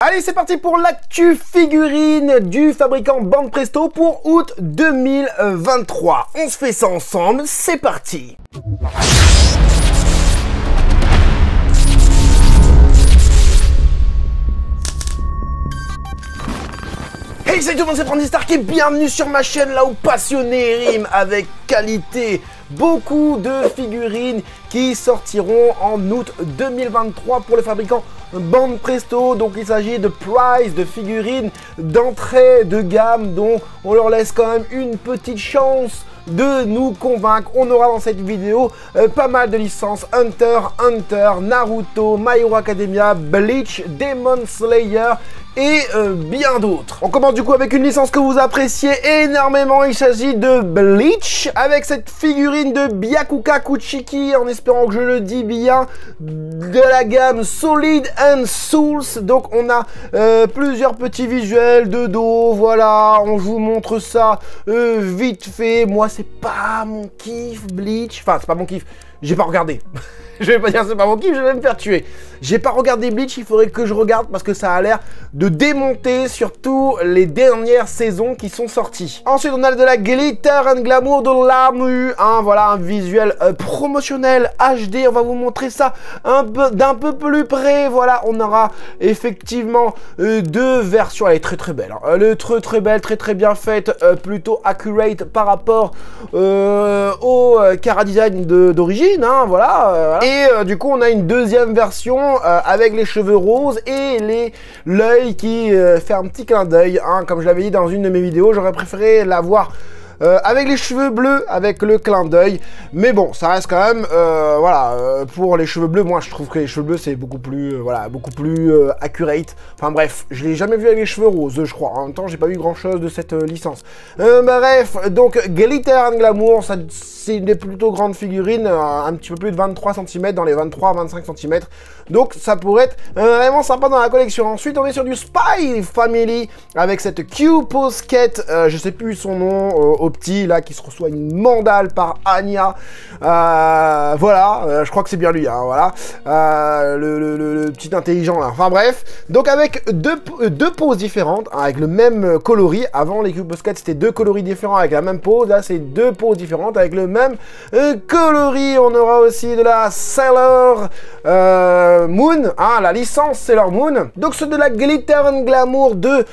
Allez, c'est parti pour l'actu figurine du fabricant Banpresto pour août 2023. On se fait ça ensemble, c'est parti. Hey, salut tout le monde, c'est Brandy Stark et bienvenue sur ma chaîne là où passionné rime avec qualité. Beaucoup de figurines qui sortiront en août 2023 pour le fabricant Banpresto. Donc il s'agit de price, de figurines d'entrée de gamme dont on leur laisse quand même une petite chance de nous convaincre. On aura dans cette vidéo pas mal de licences: Hunter, Naruto, My Hero Academia, Bleach, Demon Slayer et bien d'autres. On commence du coup avec une licence que vous appréciez énormément. Il s'agit de Bleach avec cette figurine de Byakuya Kuchiki, en espérant que je le dis bien, de la gamme Solid and Souls. Donc on a plusieurs petits visuels de dos, voilà, on vous montre ça vite fait. Moi c'est pas mon kiff Bleach, enfin c'est pas mon kiff, j'ai pas regardé. Je vais pas dire c'est pas mon kiff, je vais me faire tuer. J'ai pas regardé Bleach, il faudrait que je regarde parce que ça a l'air de démonter surtout les dernières saisons qui sont sorties. Ensuite on a de la Glitter and Glamour de l'Amu, hein, voilà un visuel promotionnel HD, on va vous montrer ça d'un peu plus près. Voilà, on aura effectivement deux versions, elle est très belle, hein. Elle est très belle, très bien faite, plutôt accurate par rapport au Cara Design d'origine, hein, voilà. Et du coup on a une deuxième version avec les cheveux roses et l'œil qui fait un petit clin d'œil, hein. Comme je l'avais dit dans une de mes vidéos, j'aurais préféré l'avoir avec les cheveux bleus, avec le clin d'œil, mais bon, ça reste quand même, voilà, pour les cheveux bleus, moi je trouve que les cheveux bleus c'est beaucoup plus, voilà, beaucoup plus accurate. Enfin bref, je l'ai jamais vu avec les cheveux roses, je crois. En même temps, j'ai pas vu grand chose de cette licence. Bref, donc Glitter and Glamour, c'est une des plutôt grandes figurines, un petit peu plus de 23 cm, dans les 23-25 cm. Donc ça pourrait être vraiment sympa dans la collection. Ensuite, on est sur du Spy Family avec cette Q-Posket, je sais plus son nom, au petit là qui se reçoit une mandale par Anya, voilà, je crois que c'est bien lui, hein, voilà, le petit intelligent là, enfin bref. Donc avec deux poses différentes, hein, avec le même coloris. Avant les Q-Posket c'était deux coloris différents avec la même pose, là c'est deux poses différentes avec le même coloris. On aura aussi de la Sailor Moon, hein, la licence Sailor Moon. Donc c'est de la Glitter and Glamour de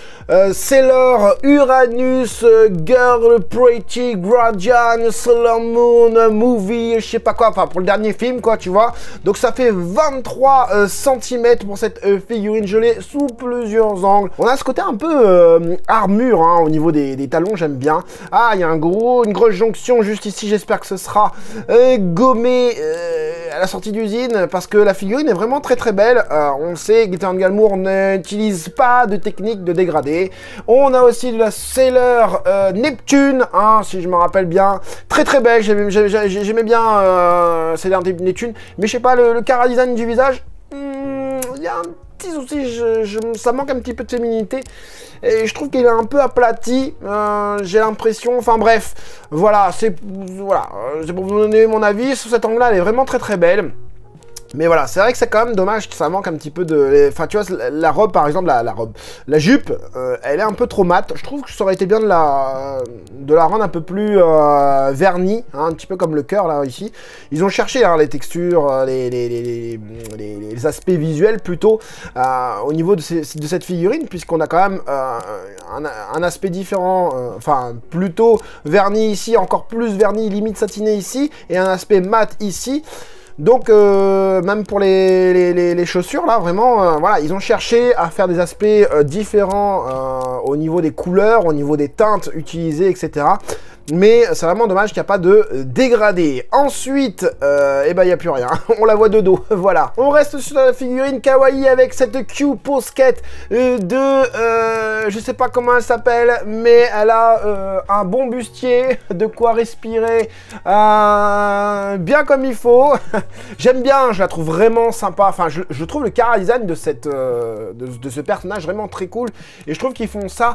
Sailor Uranus, Girl Pretty Guardian, Sailor Moon Movie, je sais pas quoi, enfin pour le dernier film quoi, tu vois. Donc ça fait 23 cm pour cette figurine gelée sous plusieurs angles. On a ce côté un peu armure, hein, au niveau des talons, j'aime bien. Ah, il y a une grosse jonction juste ici, j'espère que ce sera gommé à la sortie d'usine parce que la figurine est vraiment très belle. On le sait, Glitter and Glamour n'utilise pas de technique de dégradé. On a aussi de la Sailor Neptune, hein, si je me rappelle bien, très belle. J'aimais bien Sailor Neptune, mais je sais pas, le Cara Design du visage, il y a un petit souci, ça manque un petit peu de féminité et je trouve qu'il est un peu aplati, j'ai l'impression. Enfin bref, voilà, c'est pour vous donner mon avis sur cet angle là. Elle est vraiment très belle. Mais voilà, c'est vrai que c'est quand même dommage que ça manque un petit peu de... Enfin, tu vois, la robe, par exemple, la jupe, elle est un peu trop mate. Je trouve que ça aurait été bien de la rendre un peu plus vernie, hein, un petit peu comme le cœur, là, ici. Ils ont cherché, hein, les textures, les aspects visuels, plutôt, au niveau de cette figurine, puisqu'on a quand même un aspect différent, enfin, plutôt verni ici, encore plus verni, limite satiné ici, et un aspect mat ici. Donc même pour les chaussures là, vraiment voilà, ils ont cherché à faire des aspects différents au niveau des couleurs, au niveau des teintes utilisées, etc. Mais c'est vraiment dommage qu'il n'y a pas de dégradé. Ensuite, eh ben il n'y a plus rien. On la voit de dos, voilà. On reste sur la figurine kawaii avec cette Q-Posket je sais pas comment elle s'appelle, mais elle a un bon bustier, de quoi respirer bien comme il faut. J'aime bien, je la trouve vraiment sympa. Enfin, je trouve le Cara Design de ce personnage vraiment très cool. Et je trouve qu'ils font ça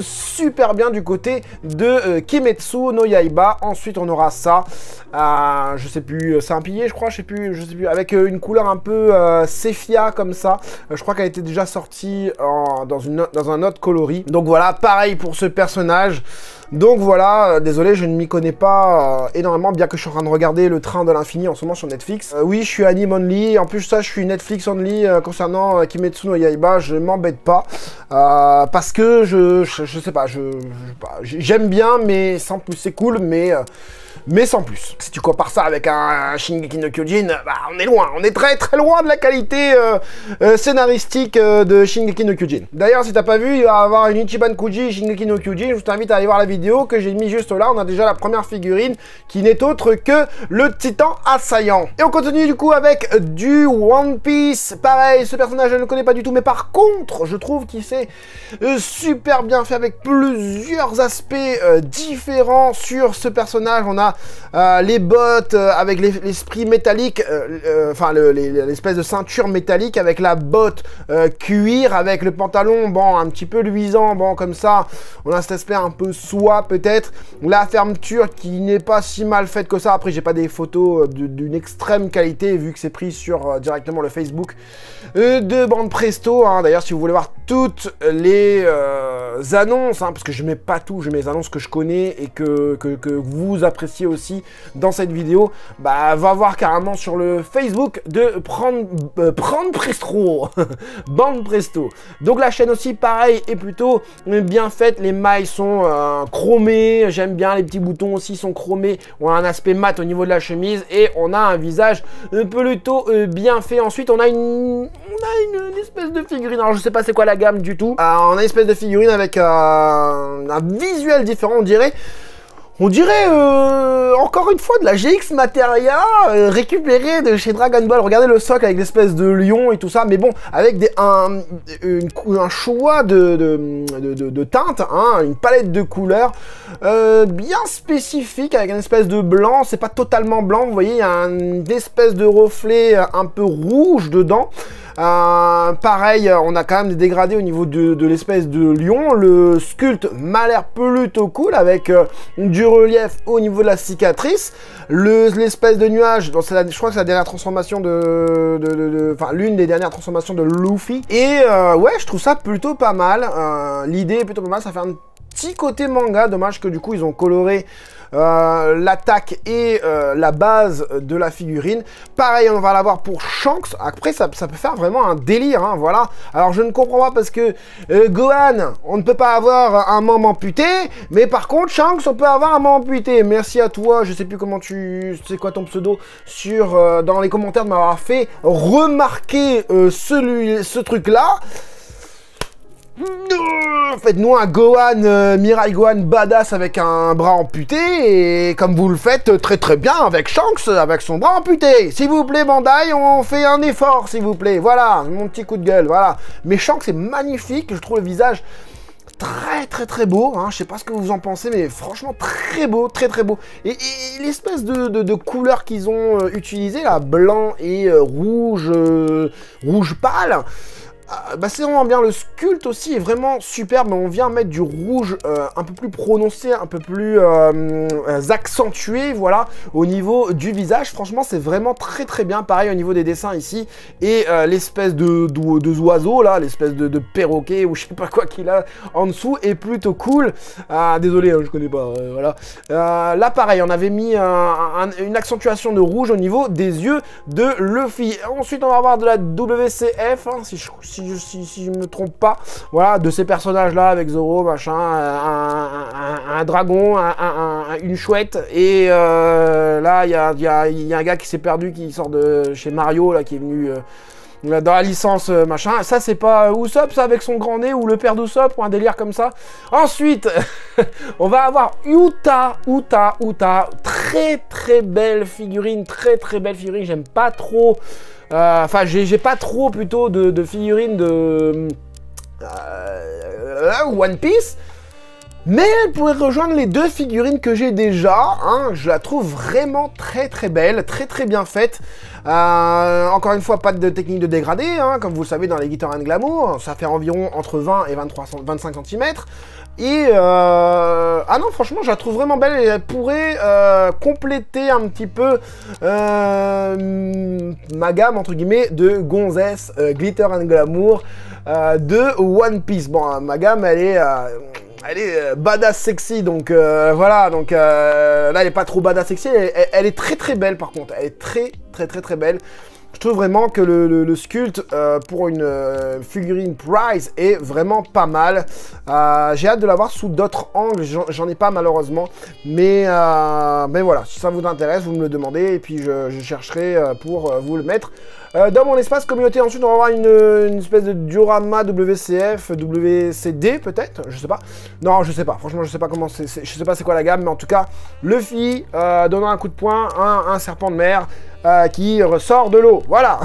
super bien du côté de Kimetsu. Kimetsu no Yaiba. Ensuite, on aura ça. Je sais plus, c'est un pilier, je crois, je sais plus, avec une couleur un peu sépia comme ça. Je crois qu'elle était déjà sortie dans un autre coloris. Donc voilà, pareil pour ce personnage. Donc voilà, désolé, je ne m'y connais pas énormément, bien que je suis en train de regarder Le Train de l'Infini en ce moment sur Netflix. Oui, je suis anime only, en plus ça, je suis Netflix only concernant Kimetsu no Yaiba, je m'embête pas. Parce que je sais pas, j'aime bien, mais sans plus, c'est cool, mais sans plus. Si tu compares ça avec un Shingeki no Kyojin, bah, on est loin, on est très très loin de la qualité scénaristique de Shingeki no Kyojin. D'ailleurs, si t'as pas vu, il va y avoir une Ichiban Kuji Shingeki no Kyojin, je t'invite à aller voir la vidéo que j'ai mis juste là. On a déjà la première figurine qui n'est autre que le Titan Assaillant. Et on continue du coup avec du One Piece. Pareil, ce personnage je ne le connais pas du tout, mais par contre, je trouve qu'il s'est super bien fait avec plusieurs aspects différents sur ce personnage. On a les bottes avec l'esprit métallique, enfin l'espèce de ceinture métallique avec la botte cuir, avec le pantalon, bon, un petit peu luisant, bon, comme ça, on a cet aspect un peu soie peut-être, la fermeture qui n'est pas si mal faite que ça. Après, j'ai pas des photos d'une extrême qualité vu que c'est pris sur directement le Facebook de Bande Presto, hein. D'ailleurs, si vous voulez voir toutes les annonces, hein, parce que je mets pas tout, je mets les annonces que je connais et que vous appréciez aussi dans cette vidéo, bah va voir carrément sur le Facebook de Prendre Presto, Bande Presto. Donc la chaîne aussi, pareil, est plutôt bien faite. Les mailles sont chromées, j'aime bien, les petits boutons aussi sont chromés. On a un aspect mat au niveau de la chemise et on a un visage plutôt bien fait. Ensuite, on a une espèce de figurine. Alors je sais pas c'est quoi la gamme du tout. On a une espèce de figurine avec un visuel différent, on dirait encore une fois de la GX Materia récupérée de chez Dragon Ball. Regardez le socle avec l'espèce de lion et tout ça, mais bon, avec un choix de teintes, hein, une palette de couleurs bien spécifique avec une espèce de blanc. C'est pas totalement blanc, vous voyez, il y a une espèce de reflet un peu rouge dedans. Pareil, on a quand même des dégradés au niveau de l'espèce de lion. Le sculpte m'a l'air plutôt cool avec du relief au niveau de la cicatrice. L'espèce de nuage, je crois que c'est la dernière transformation enfin l'une des dernières transformations de Luffy. Et ouais, je trouve ça plutôt pas mal. L'idée est plutôt pas mal, ça fait un petit côté manga. Dommage que du coup ils ont coloré l'attaque et la base de la figurine. Pareil, on va l'avoir pour Shanks. Après, ça peut faire vraiment un délire, hein, voilà. Alors, je ne comprends pas parce que Gohan, on ne peut pas avoir un membre amputé, mais par contre, Shanks, on peut avoir un membre amputé. Merci à toi, je sais plus comment c'est quoi ton pseudo, dans les commentaires de m'avoir fait remarquer ce truc-là. Faites-nous un Gohan, Mirai Gohan badass avec un bras amputé, et comme vous le faites très très bien avec Shanks, avec son bras amputé. S'il vous plaît, Bandai, on fait un effort, s'il vous plaît. Voilà, mon petit coup de gueule, voilà. Mais Shanks est magnifique, je trouve le visage très très très beau, hein. Je sais pas ce que vous en pensez, mais franchement très beau, très très beau. Et l'espèce de couleurs qu'ils ont utilisé là, blanc et rouge pâle, bah c'est vraiment bien. Le sculpte aussi est vraiment superbe. On vient mettre du rouge un peu plus prononcé, un peu plus accentué, voilà, au niveau du visage. Franchement, c'est vraiment très très bien. Pareil au niveau des dessins ici. Et l'espèce d'oiseau là, l'espèce de perroquet ou je sais pas quoi qu'il a en dessous est plutôt cool. Désolé, hein, je connais pas, voilà. Là pareil, on avait mis une accentuation de rouge au niveau des yeux de Luffy. Ensuite, on va avoir de la WCF, hein, si je me trompe pas, voilà, de ces personnages là avec Zoro, machin, un dragon, une chouette, et là il y a un gars qui s'est perdu, qui sort de chez Mario là, qui est venu dans la licence machin. Ça c'est pas Usopp, ça, avec son grand nez, ou le père d'Usopp, ou un délire comme ça. Ensuite on va avoir Uta, très très belle figurine, j'aime pas trop. Enfin, j'ai pas trop plutôt de figurines de One Piece, Mais elle pourrait rejoindre les deux figurines que j'ai déjà, hein. Je la trouve vraiment très belle, très bien faite. Encore une fois, pas de technique de dégradé, hein, comme vous le savez dans les Glitter and Glamour, ça fait environ entre 20 et 25 cm. Et ah non, franchement, je la trouve vraiment belle et elle pourrait compléter un petit peu ma gamme, entre guillemets, de gonzesses Glitter and Glamour de One Piece. Bon, ma gamme, elle est badass sexy, donc voilà, donc là elle est pas trop badass sexy, elle est très belle par contre, elle est très belle. Je trouve vraiment que le sculpte pour une figurine Prize est vraiment pas mal. J'ai hâte de l'avoir sous d'autres angles, j'en ai pas malheureusement, mais voilà, si ça vous intéresse, vous me le demandez et puis je chercherai pour vous le mettre dans mon espace communauté. Ensuite, on va avoir une espèce de diorama WCF, WCD peut-être, je sais pas. Non, je sais pas, franchement, je sais pas comment je sais pas c'est quoi la gamme, mais en tout cas, Luffy donnant un coup de poing, un serpent de mer. Qui ressort de l'eau, voilà.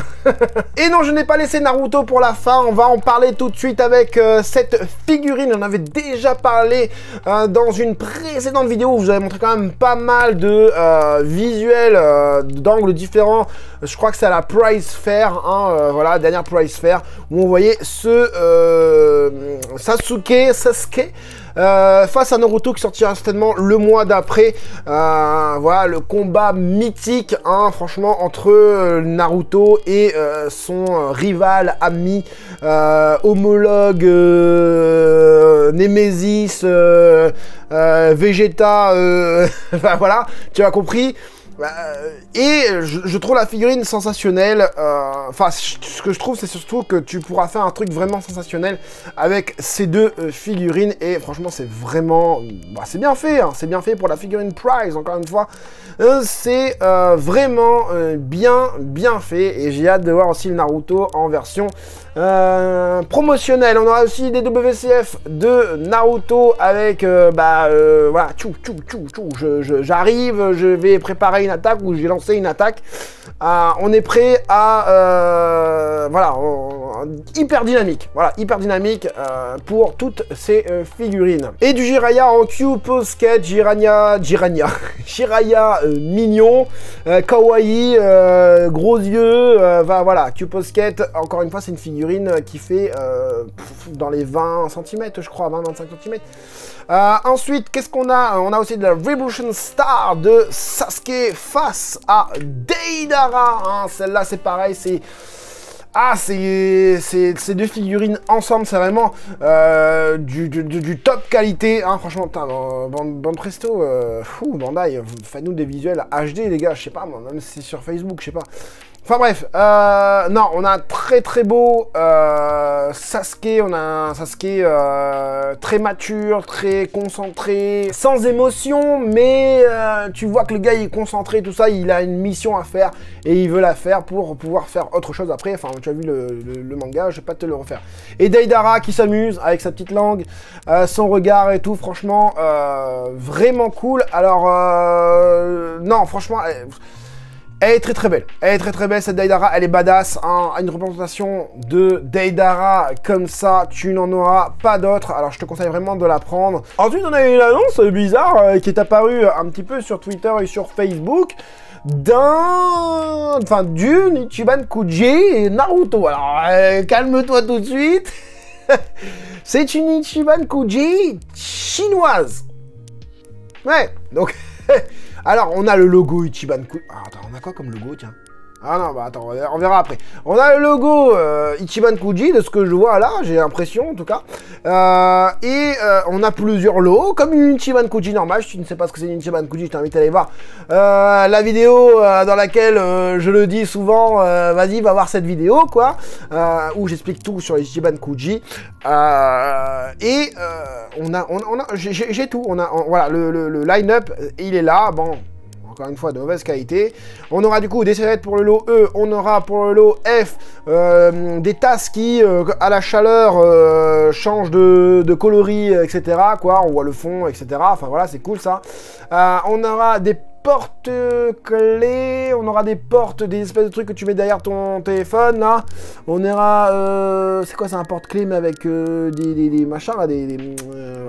Et non, je n'ai pas laissé Naruto pour la fin, on va en parler tout de suite avec cette figurine. On avait déjà parlé dans une précédente vidéo où je vous avais montré quand même pas mal de visuels d'angles différents. Je crois que c'est à la Prize Fair, hein, voilà, dernière Prize Fair, où on voyait ce Sasuke face à Naruto qui sortira certainement le mois d'après. Voilà, le combat mythique, hein, franchement, entre Naruto et son rival, ami, homologue, Némésis, Vegeta, enfin, voilà, tu as compris. Et je trouve la figurine sensationnelle. Enfin, ce que je trouve, c'est surtout que tu pourras faire un truc vraiment sensationnel avec ces deux figurines. Et franchement, c'est vraiment... c'est bien fait, hein, c'est bien fait pour la figurine Prize, encore une fois. C'est vraiment bien fait. Et j'ai hâte de voir aussi le Naruto en version promotionnelle. On aura aussi des WCF de Naruto avec... voilà, j'arrive, je vais préparer une attaque ou j'ai lancé une attaque. On est prêt à voilà, hyper dynamique, voilà, hyper dynamique pour toutes ces figurines. Et du Jiraiya en Q-Pose Skate, Jiraiya mignon, kawaii, gros yeux, voilà, Q-Pose Skate. Encore une fois, c'est une figurine qui fait dans les 20 cm, je crois, 20-25 cm. Ensuite, qu'est-ce qu'on a? On a aussi de la Revolution Star de Sasuke face à Deidara. Hein. Celle-là, c'est pareil, c'est... ces deux figurines ensemble, c'est vraiment du top qualité. Hein. Franchement, putain, bande presto, Bandai, faites-nous des visuels HD, les gars, je sais pas, moi, même si c'est sur Facebook, je sais pas. Enfin bref, non, on a un très beau Sasuke, on a un Sasuke très mature, très concentré, sans émotion, mais tu vois que le gars il est concentré, tout ça, il a une mission à faire et il veut la faire pour pouvoir faire autre chose après. Enfin, tu as vu le manga, je vais pas te le refaire. Et Deidara qui s'amuse avec sa petite langue, son regard et tout, franchement, vraiment cool. Alors, non, franchement... Elle est très belle, elle est très belle cette Deidara, elle est badass, hein. Une représentation de Deidara comme ça, tu n'en auras pas d'autre, alors je te conseille vraiment de la prendre. Ensuite on a une annonce bizarre qui est apparue un petit peu sur Twitter et sur Facebook, d'une Ichiban Kuji et Naruto. Alors calme-toi tout de suite, c'est une Ichiban Kuji chinoise. Ouais, donc... Alors, on a le logo Ichiban Kuji. Ah, attends, on a quoi comme logo, tiens? Ah non, bah attends, on verra après. On a le logo Ichiban Kuji, de ce que je vois là, j'ai l'impression en tout cas. On a plusieurs lots, comme une Ichiban Kuji normale. Si tu ne sais pas ce que c'est une Ichiban Kuji, je t'invite à aller voir la vidéo dans laquelle je le dis souvent, vas-y, va voir cette vidéo, quoi. Où j'explique tout sur les Ichiban Kuji. J'ai tout. Voilà, le line-up, il est là, bon... Encore une fois, de mauvaise qualité. On aura du coup des serviettes pour le lot E, on aura pour le lot F des tasses qui, à la chaleur, changent de coloris, etc. Quoi, on voit le fond, etc. Enfin voilà, c'est cool ça. On aura des porte-clés, on aura des portes, des espèces de trucs que tu mets derrière ton téléphone, là. On aura, c'est quoi, c'est un porte-clés, mais avec des machins, là,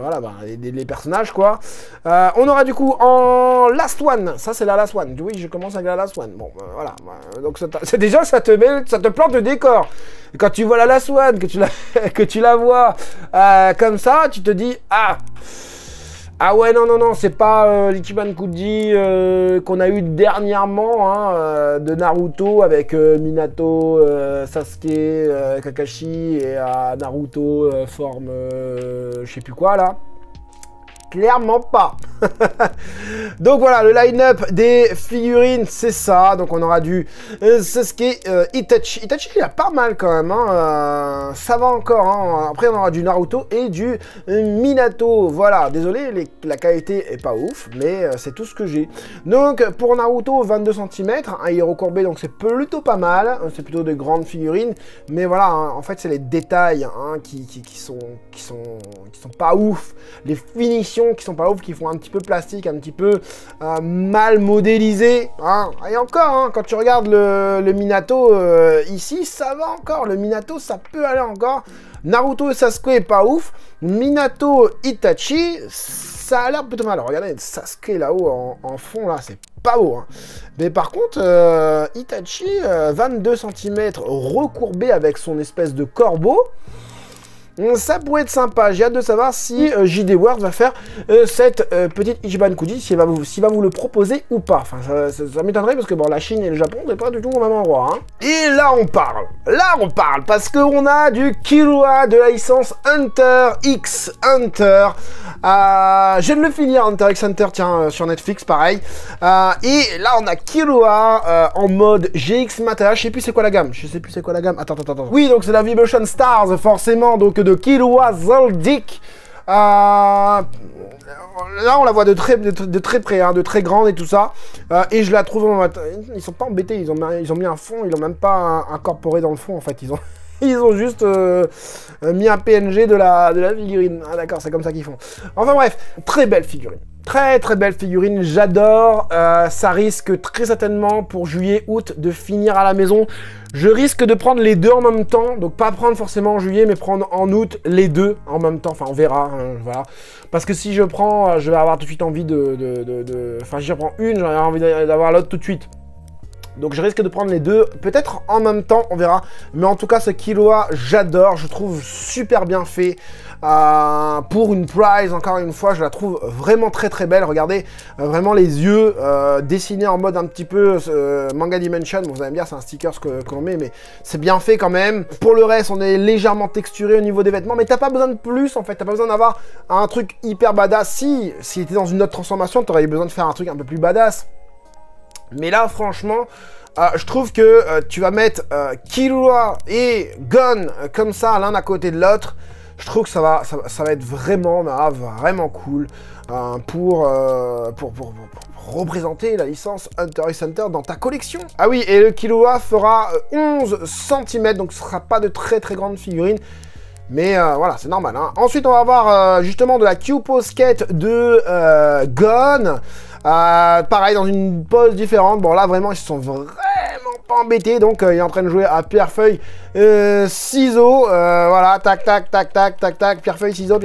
voilà, bah, les personnages, quoi. On aura du coup en Last One, ça c'est la Last One, oui, je commence avec la Last One, bon, voilà, donc c'est déjà, ça te plante le décor. Et quand tu vois la Last One, que tu la vois comme ça, tu te dis, ah ouais, non, c'est pas l'Ichiban Kuji qu'on a eu dernièrement, hein, de Naruto avec Minato, Sasuke, Kakashi et Naruto forme je sais plus quoi là. Clairement pas. Donc voilà, le line-up des figurines, c'est ça. Donc on aura du Sasuke, Itachi. Itachi, il a pas mal quand même. Hein. Ça va encore. Hein. Après, on aura du Naruto et du Minato. Voilà, désolé, la qualité est pas ouf, mais c'est tout ce que j'ai. Donc pour Naruto, 22 cm, un héros courbé, donc c'est plutôt pas mal. C'est plutôt de grandes figurines. Mais voilà, hein, en fait, c'est les détails hein, qui sont pas ouf. Les finitions qui sont pas ouf, qui font un petit peu plastique, un petit peu mal modélisé. Hein. Et encore, hein, quand tu regardes le Minato ici, ça va encore. Le Minato, ça peut aller encore. Naruto et Sasuke est pas ouf. Minato, Itachi, ça a l'air plutôt mal. Alors, regardez, Sasuke là-haut en fond, là, c'est pas beau. Hein. Mais par contre, Itachi, 22 cm recourbé avec son espèce de corbeau. Ça pourrait être sympa, j'ai hâte de savoir si JD World va faire cette petite Ichiban Kuji, s'il va vous le proposer ou pas. Enfin, ça m'étonnerait parce que bon, la Chine et le Japon, c'est pas du tout au même endroit. Hein. Et là, on parle, parce qu'on a du Killua de la licence Hunter x Hunter. Je viens de le finir, Hunter x Hunter, tiens, sur Netflix, pareil. Et là, on a Killua en mode GX Mata, je sais plus c'est quoi la gamme, attends. Oui, donc c'est la Vibration Stars, forcément, donc de Killua Zoldyck. Là, on la voit de très près, hein, de très grande et tout ça. Et je la trouve... Ils sont pas embêtés, ils ont mis un fond, ils l'ont même pas incorporé dans le fond, en fait. Ils ont juste mis un PNG de la figurine. Ah d'accord, c'est comme ça qu'ils font. Enfin bref, très belle figurine. Très belle figurine, j'adore. Ça risque très certainement pour juillet-août de finir à la maison. Je risque de prendre les deux en même temps. Donc pas prendre forcément en juillet, mais prendre en août les deux en même temps. Enfin on verra, hein, voilà. Parce que si je prends, je vais avoir tout de suite envie Enfin si je prends une, j'aurai envie d'avoir l'autre tout de suite. Donc je risque de prendre les deux, peut-être en même temps, on verra. Mais en tout cas, ce Killua, j'adore, je trouve super bien fait. Pour une prize, encore une fois, je la trouve vraiment très belle. Regardez, vraiment les yeux dessinés en mode un petit peu Manga Dimension. Bon, vous allez me dire, c'est un sticker qu'on met, mais c'est bien fait quand même. Pour le reste, on est légèrement texturé au niveau des vêtements, mais t'as pas besoin de plus, en fait. T'as pas besoin d'avoir un truc hyper badass. Si t'es dans une autre transformation, t'aurais besoin de faire un truc un peu plus badass. Mais là, franchement, je trouve que tu vas mettre Killua et Gon comme ça, l'un à côté de l'autre. Je trouve que ça va être vraiment cool pour représenter la licence Hunter x Hunter dans ta collection. Ah oui, et le Killua fera 11 cm, donc ce sera pas de très grande figurine. Mais voilà, c'est normal. Hein. Ensuite, on va avoir justement de la Kyuupo Skate de Gon. Pareil, dans une pose différente. Bon, là, vraiment, ils se sont vraiment pas embêtés. Donc, il est en train de jouer à pierre-feuille, ciseaux. Voilà, tac, pierre-feuille, ciseaux,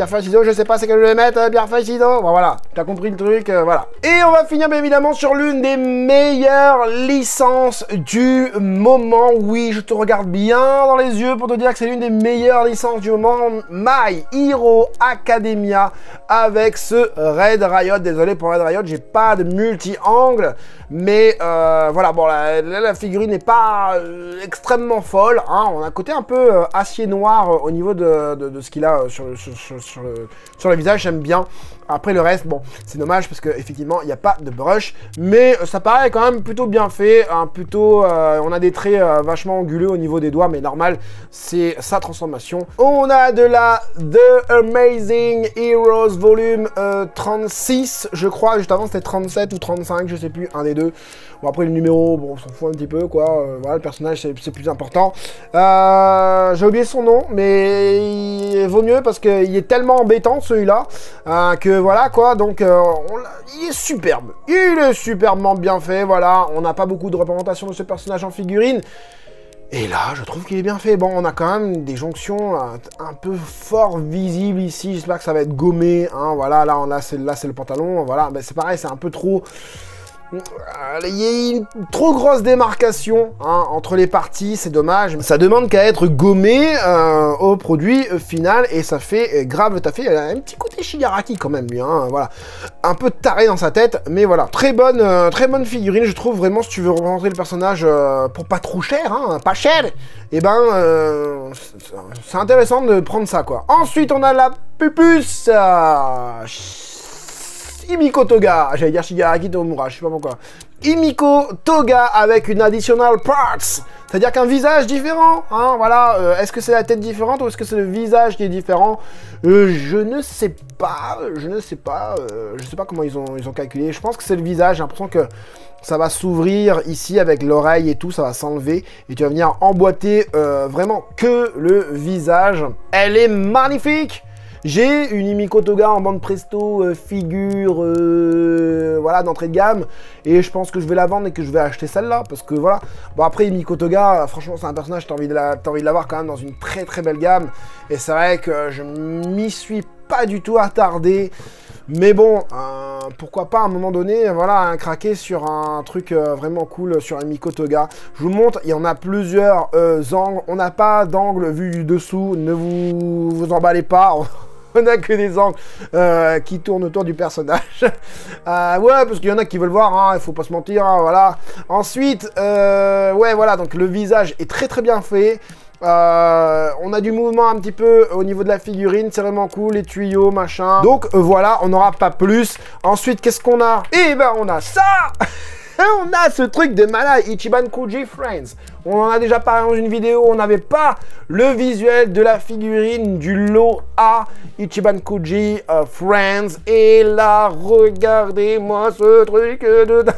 je sais pas c'est que je vais mettre, pierre-feuille, ciseaux. Bon, voilà, t'as compris le truc, voilà. Et on va finir, bien évidemment, sur l'une des meilleures licences du moment. Oui, je te regarde bien dans les yeux pour te dire que c'est l'une des meilleures licences du moment. My Hero Academia avec ce Red Riot. Désolé pour Red Riot, j'ai pas de multi-angle. Mais voilà, bon, la figurine n'est pas extrêmement folle. Hein. On a un côté un peu acier noir au niveau de ce qu'il a sur le visage, j'aime bien. Après le reste, bon, c'est dommage parce qu'effectivement, il n'y a pas de brush. Mais ça paraît quand même plutôt bien fait. Hein, plutôt, on a des traits vachement anguleux au niveau des doigts, mais normal, c'est sa transformation. On a de la The Amazing Heroes volume 36, je crois. Juste avant, c'était 37 ou 35, je sais plus, un des deux. Bon, après, le numéro, bon, on s'en fout un petit peu, quoi. quoi. Voilà, le personnage, c'est plus important. J'ai oublié son nom, mais il vaut mieux parce qu'il est tellement embêtant, celui-là, que voilà, quoi. Donc, il est superbe. Il est superbement bien fait, voilà. On n'a pas beaucoup de représentation de ce personnage en figurine. Et là, je trouve qu'il est bien fait. Bon, on a quand même des jonctions un peu fort visibles ici. J'espère que ça va être gommé. Hein, voilà, là c'est le pantalon. Voilà, ben, c'est pareil, c'est un peu trop... Il y a une trop grosse démarcation hein, entre les parties, c'est dommage. Ça demande qu'à être gommé au produit final et ça fait grave tafé. Il a un petit côté Shigaraki quand même lui, hein, voilà. Un peu taré dans sa tête, mais voilà. Très bonne figurine, je trouve vraiment si tu veux représenter le personnage pour pas trop cher, hein, pas cher, et ben c'est intéressant de prendre ça quoi. Ensuite on a la pupus. Himiko Toga, j'allais dire Shigaraki Tomura, je sais pas pourquoi. Himiko Toga avec une additional parts, c'est-à-dire qu'un visage différent, hein, voilà. Est-ce que c'est la tête différente ou est-ce que c'est le visage qui est différent? Je ne sais pas, je sais pas comment ils ont calculé. Je pense que c'est le visage, j'ai l'impression que ça va s'ouvrir ici avec l'oreille et tout, ça va s'enlever et tu vas venir emboîter vraiment que le visage. Elle est magnifique. J'ai une Himiko Toga en bande presto figure voilà d'entrée de gamme et je pense que je vais la vendre et que je vais acheter celle-là parce que voilà. Bon après Himiko Toga franchement c'est un personnage t'as envie de l'avoir quand même dans une très belle gamme et c'est vrai que je m'y suis pas du tout attardé. Mais bon, pourquoi pas à un moment donné, voilà, craquer sur un truc vraiment cool sur Himiko Toga. Je vous montre, il y en a plusieurs angles. On n'a pas d'angle vu du dessous, ne vous emballez pas. On n'a que des angles qui tournent autour du personnage. Ouais, parce qu'il y en a qui veulent voir, hein, il faut pas se mentir, hein, voilà. Ensuite, ouais, voilà, donc le visage est très bien fait. On a du mouvement un petit peu au niveau de la figurine, c'est vraiment cool, les tuyaux, machin. Donc voilà, on n'aura pas plus. Ensuite, qu'est-ce qu'on a? Eh ben, on a ça. On a ce truc de malade, Ichiban Kuji Friends. On en a déjà parlé dans une vidéo, on n'avait pas le visuel de la figurine du lot A Ichiban Kuji Friends. Et là, regardez-moi ce truc de dingue.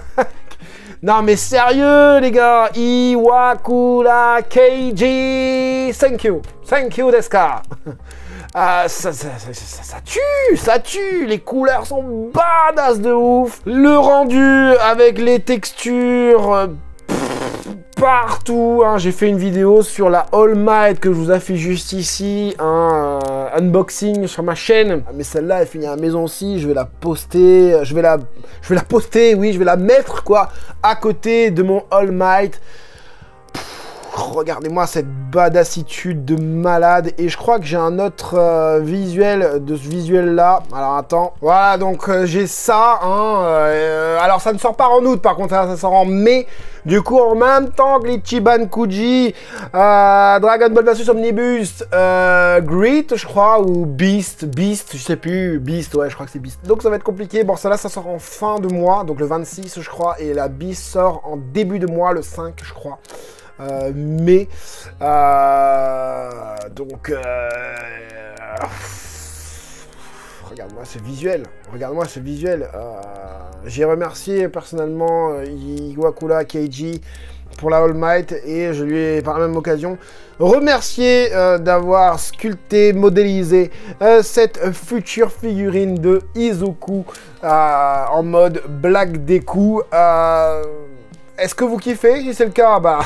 Non mais sérieux les gars, Iwakura Keiji, thank you Deska. Ça tue, les couleurs sont badass de ouf. Le rendu avec les textures partout, hein. J'ai fait une vidéo sur la All Might que je vous ai fait juste ici, un unboxing sur ma chaîne. Mais celle-là, elle finit à la maison aussi, je vais la poster, je vais la poster, oui, je vais la mettre quoi, à côté de mon All Might. Regardez-moi cette badassitude de malade. Et je crois que j'ai un autre visuel de ce visuel là. Alors attends. Voilà donc j'ai ça hein, alors ça ne sort pas en août par contre, ça sort en mai. Du coup en même temps que l'Ichiban Kuji Dragon Ball vs Omnibus Great je crois, ou Beast, je sais plus, Beast, ouais je crois que c'est Beast. Donc ça va être compliqué. Bon celle-là ça sort en fin de mois, donc le 26 je crois. Et la Beast sort en début de mois, le 5 je crois. Mais donc regarde-moi ce visuel, j'ai remercié personnellement Iwakura Keiji pour la All Might et je lui ai par la même occasion remercié d'avoir sculpté, modélisé cette future figurine de Izuku en mode Black Deku. Est-ce que vous kiffez? Si c'est le cas, bah,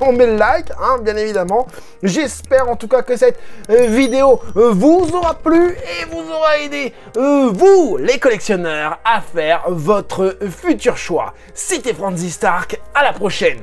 on met le like, hein, bien évidemment. J'espère en tout cas que cette vidéo vous aura plu et vous aura aidé, vous, les collectionneurs, à faire votre futur choix. C'était Franzy Stark, à la prochaine.